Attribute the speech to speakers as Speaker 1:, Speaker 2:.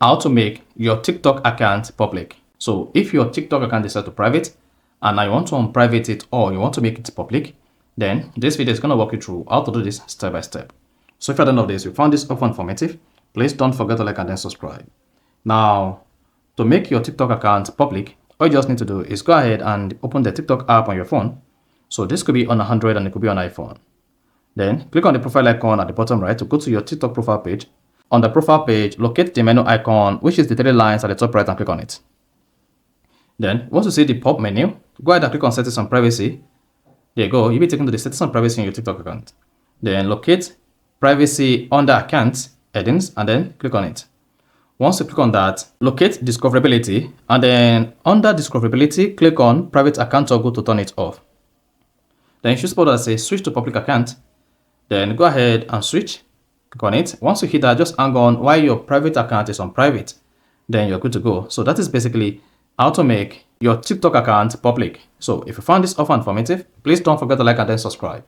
Speaker 1: how to make your TikTok account public. So if your TikTok account is set to private and now you want to unprivate it or you want to make it public, then this video is going to walk you through how to do this step by step. So if you're done of this, you found this often informative, please don't forget to like and then subscribe. Now, to make your TikTok account public, all you just need to do is go ahead and open the TikTok app on your phone. So this could be on Android and it could be on iPhone. Then click on the profile icon at the bottom right to go to your TikTok profile page. On the profile page, locate the menu icon, which is the three lines at the top right, and click on it. Then once you see the pop menu, go ahead and click on settings and privacy. There you go, you'll be taken to the settings and privacy in your TikTok account. Then locate privacy under account headings and then click on it. Once you click on that, locate discoverability and then under discoverability, click on private account toggle to turn it off. Then you should spot that says switch to public account. Then go ahead and switch. Click on it. Once you hit that, just hang on while your private account is on private. Then you're good to go. So that is basically how to make your TikTok account public. So if you found this offer informative, please don't forget to like and then subscribe.